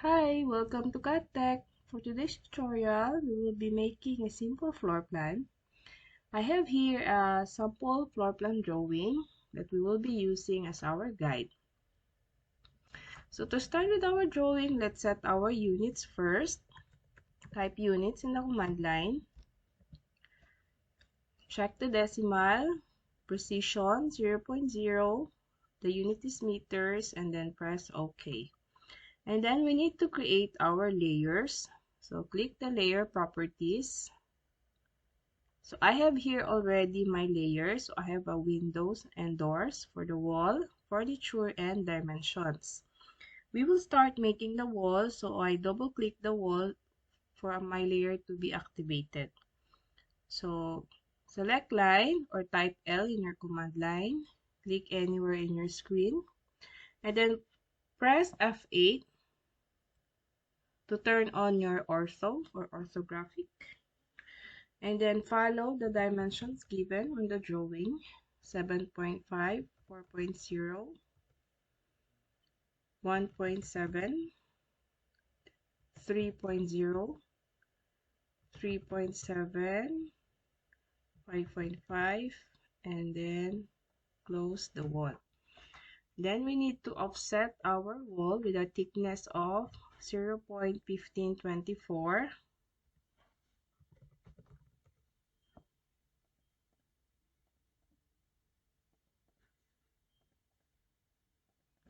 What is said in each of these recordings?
Hi, welcome to CAD-TECH. For today's tutorial, we will be making a simple floor plan. I have here a sample floor plan drawing that we will be using as our guide. So to start with our drawing, let's set our units first. Type units in the command line. Check the decimal, precision 0.0, the unit is meters, and then press OK. And then we need to create our layers. So click the layer properties. So I have here already my layers. So I have a windows and doors for the wall, furniture, and dimensions. We will start making the wall. So I double click the wall for my layer to be activated. So select line or type L in your command line. Click anywhere in your screen. And then press F8 to turn on your ortho or orthographic. And then follow the dimensions given on the drawing: 7.5, 4.0, 1.7, 3.0, 3.7, 5.5, and then close the wall. Then we need to offset our wall with a thickness of 0.1524.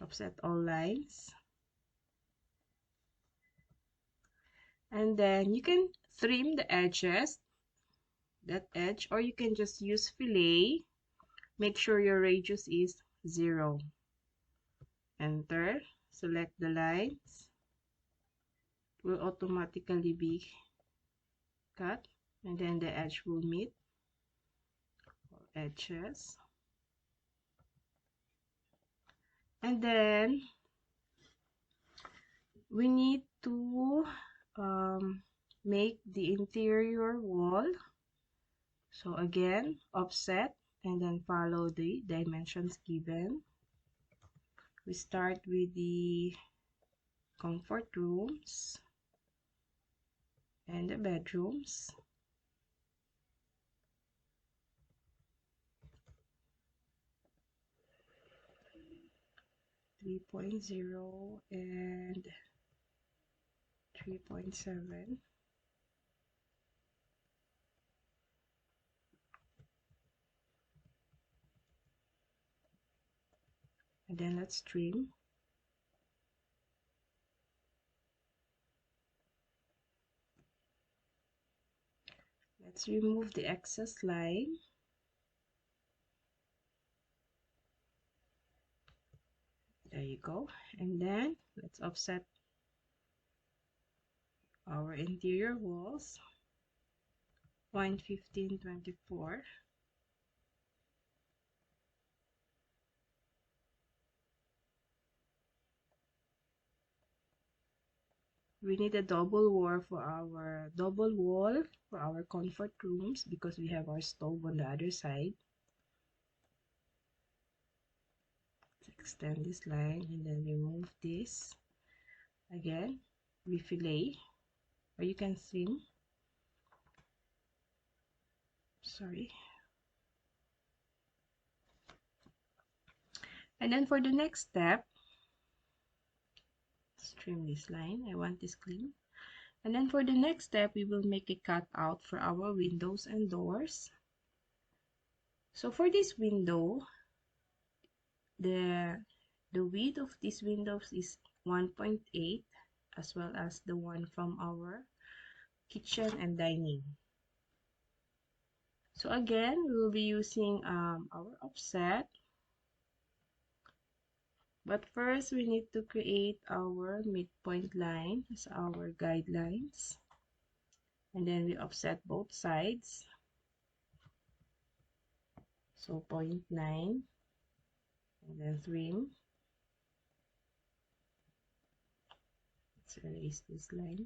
Offset all lines. And then you can trim the edges, that edge, or you can just use fillet. Make sure your radius is 0. Enter. Select the lines. It will automatically be cut. And then the edge will meet. Edges. And then we need to make the interior wall. So again, offset and then follow the dimensions given. We start with the comfort rooms and the bedrooms. .0 and 3.7. And then let's trim. Let's remove the excess line. There you go. And then let's offset our interior walls. 0.1524. We need a double wall for our comfort rooms because we have our stove on the other side. Let's extend this line and then remove this. Again, we fillet, or you can trim. Sorry. And then for the next step, let's trim this line. I want this clean. And then for the next step, we will make a cutout for our windows and doors. So for this window, the width of these windows is 1.8, as well as the one from our kitchen and dining. So again, we will be using our offset. But first, we need to create our midpoint line as our guidelines. And then we offset both sides. So 0.9. And then trim. Let's erase this line.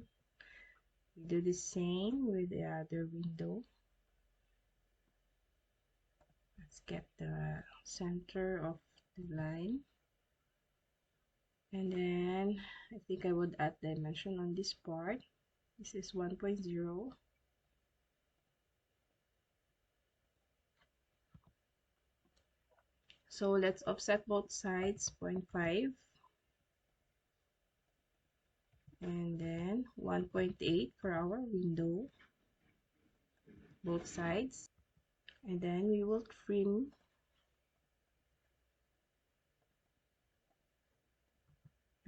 We do the same with the other window. Let's get the center of the line. And then I think think I would add dimension on this part. This is 1.0. So let's offset both sides 0.5 and then 1.8 for our window, both sides, and then we will trim.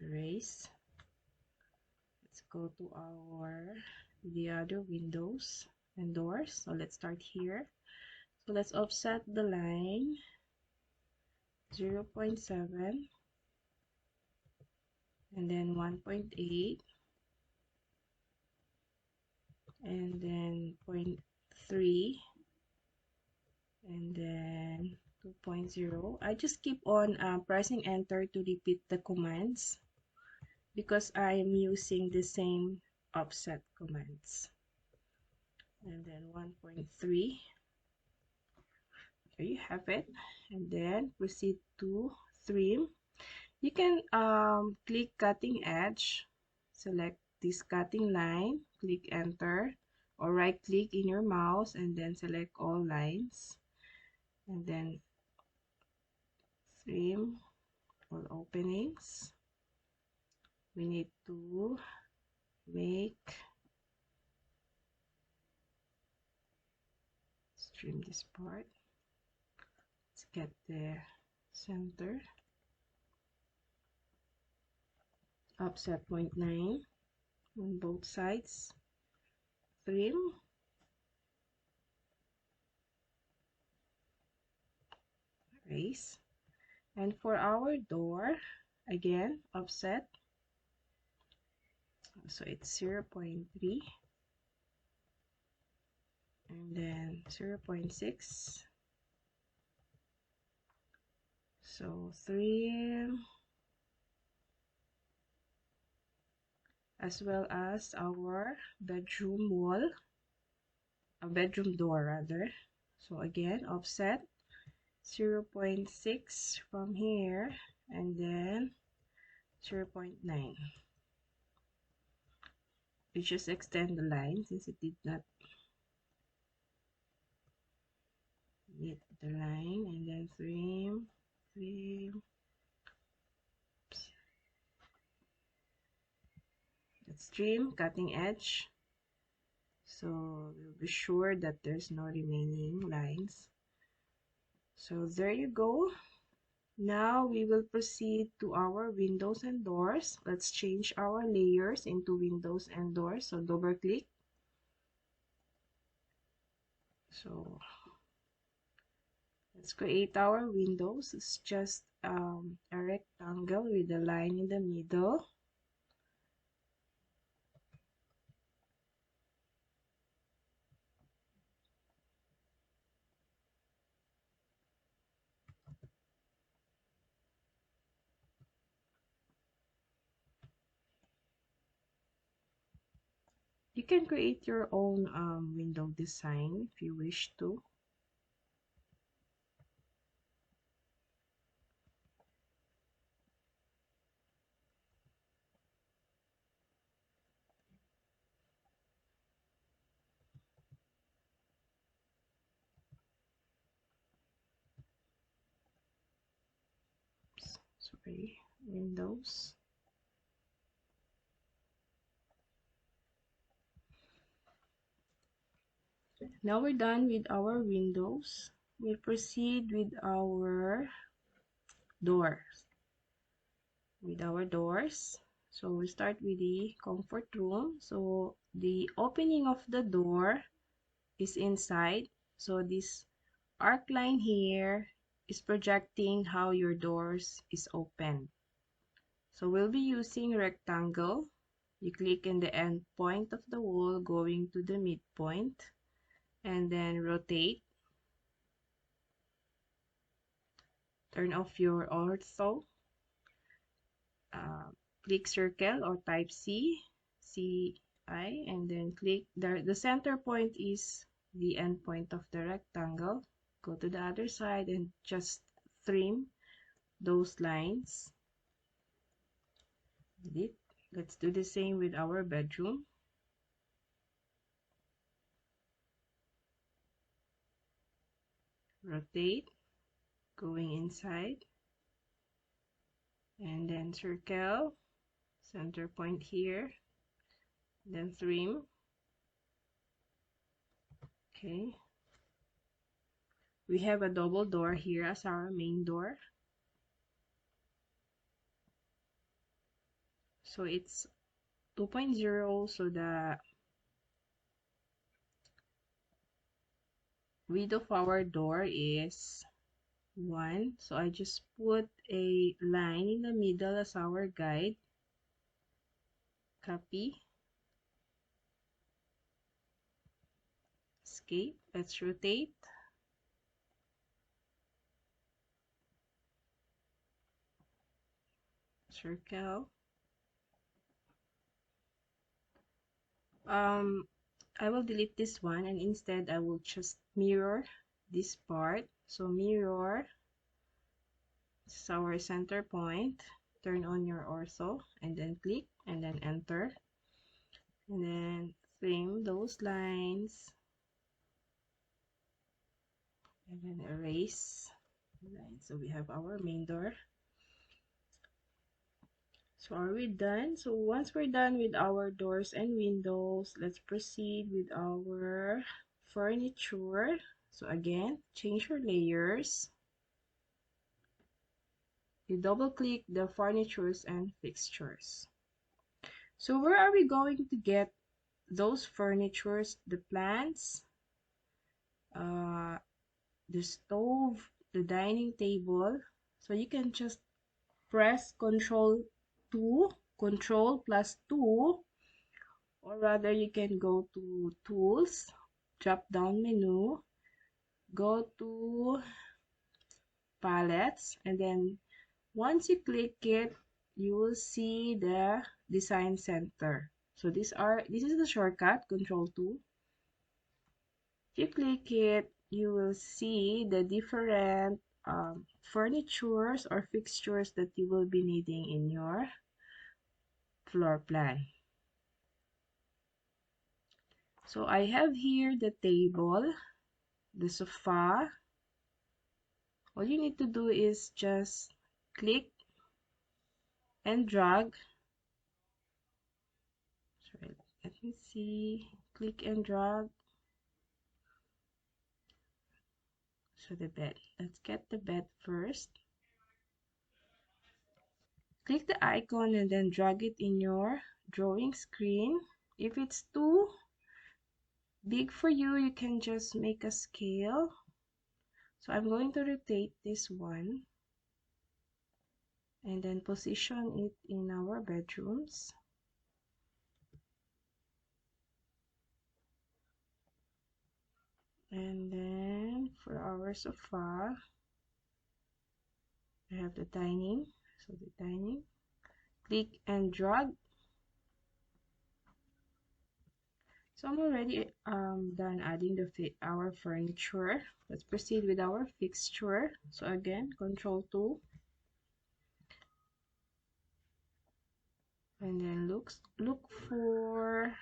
Erase. Let's go to the other windows and doors. So let's start here. So let's offset the line 0.7 and then 1.8 and then 0.3 and then 2.0. I just keep on pressing enter to repeat the commands because I am using the same offset commands. And then 1.3. There you have it. And then proceed to trim. You can click cutting edge, select this cutting line, click enter, or right click in your mouse and then select all lines, and then trim all openings. We need to trim this part. Let's get the center. Offset 0.9 on both sides. Trim. Erase. And for our door, again, offset. So it's 0.3 and then 0.6. So trim, as well as our bedroom wall, a bedroom door rather. So again, offset 0.6 from here and then 0.9. We just extend the line since it did not meet the line, and then trim. Let's trim cutting edge, so we'll be sure that there's no remaining lines. So there you go. Now we will proceed to our windows and doors. Let's change our layers into windows and doors. So double click. So let's create our windows. It's just a rectangle with a line in the middle. You can create your own window design if you wish to. Sorry, windows. Now we're done with our windows. We'll proceed with our doors. So we start with the comfort room. So the opening of the door is inside. So this arc line here is projecting how your doors is open. So we'll be using rectangle. You click in the end point of the wall going to the midpoint and then rotate. Turn off your ortho. Click circle or type CI, and then click the center point is the end point of the rectangle. Go to the other side and just trim those lines. Delete. Let's do the same with our bedroom. Rotate, going inside, and then circle, center point here, then trim. Okay. We have a double door here as our main door. So it's 2.0, so the width of our door is 1. So I just put a line in the middle as our guide. Copy. Escape. Let's rotate. Circle. I will delete this one, and instead I will just mirror this part. So mirror, this is our center point. Turn on your ortho and then click and then enter, and then trim those lines and then erase the lines. So we have our main door. So are we done? So once we're done with our doors and windows, let's proceed with our furniture. So again, change your layers. You double click the furnitures and fixtures. So where are we going to get those furnitures? The plants, the stove, the dining table. So you can just press Control plus 2, or rather you can go to Tools, drop down menu, go to Palettes, and then once you click it, you will see the Design Center. So this is the shortcut, Control 2. If you click it, you will see the different furnitures or fixtures that you will be needing in your floor plan. So I have here the table, the sofa. All you need to do is just click and drag. Sorry, let me see. Click and drag. So the bed. Let's get the bed first. Click the icon and then drag it in your drawing screen. If it's too big for you, you can just make a scale. So I'm going to rotate this one and then position it in our bedrooms. And then for our sofa, I have the dining. So the dining, click and drag. So I'm already done adding our furniture. Let's proceed with our fixture. So again, Control 2. And then look for,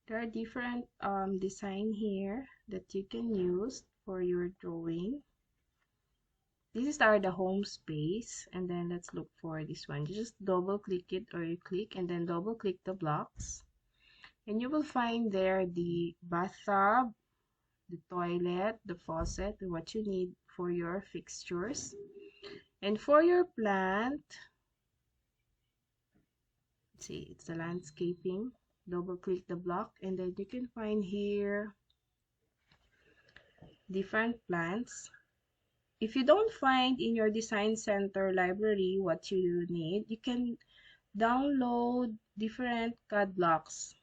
there are different design here that you can use for your drawing. These are the home space, and then let's look for this one. You just double click it, or you click and then double click the blocks, and you will find there the bathtub, the toilet, the faucet, what you need for your fixtures. And for your plant, see, it's the landscaping. Double click the block, and then you can find here different plants. If you don't find in your design center library what you need, you can download different CAD blocks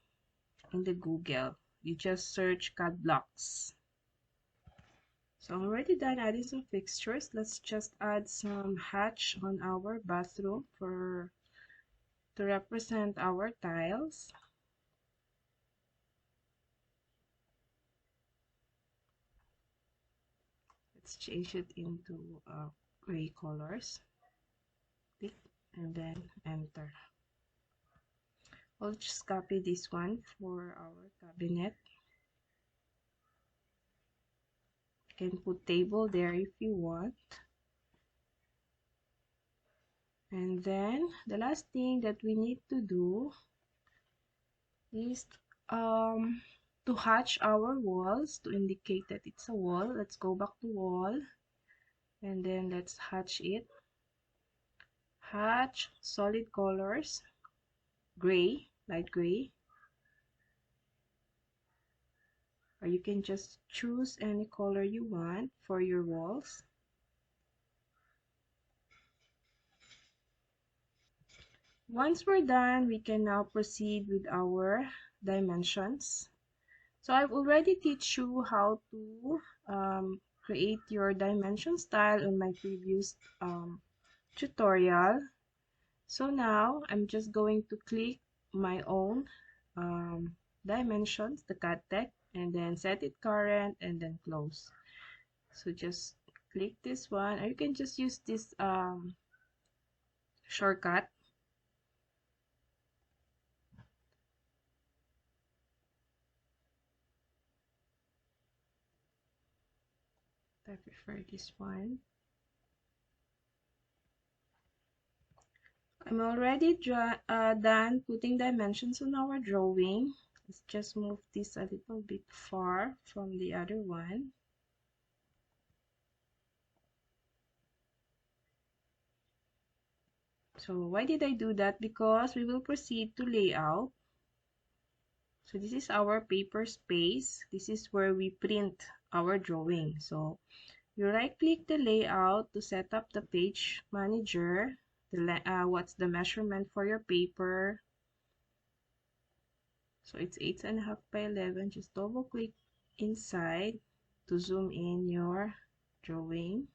in the Google. You just search CAD blocks. So I'm already done adding some fixtures. Let's just add some hatch on our bathroom to represent our tiles. Let's change it into gray colors. Click and then enter. I'll just copy this one for our cabinet. You can put table there if you want. And then the last thing that we need to do is to hatch our walls to indicate that it's a wall. Let's go back to wall and then let's hatch it. Hatch solid colors, gray, light gray, or you can just choose any color you want for your walls. Once we're done, we can now proceed with our dimensions. So I've already teach you how to create your dimension style on my previous tutorial. So now I'm just going to click my own dimensions, the CAD-TECH, and then set it current and then close. So just click this one, or you can just use this shortcut. I prefer this one. I'm already done putting dimensions on our drawing. Let's just move this a little bit far from the other one. So why did I do that? Because we will proceed to layout. So this is our paper space. This is where we print our drawing. So you right click the layout to set up the page manager. What's the measurement for your paper? So it's 8.5 by 11. Just double click inside to zoom in your drawing.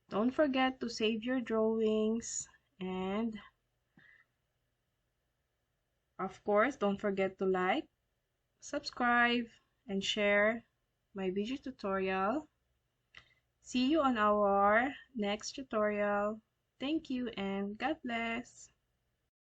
Don't forget to save your drawings, and of course don't forget to like, subscribe, and share my video tutorial. See you on our next tutorial. Thank you and God bless.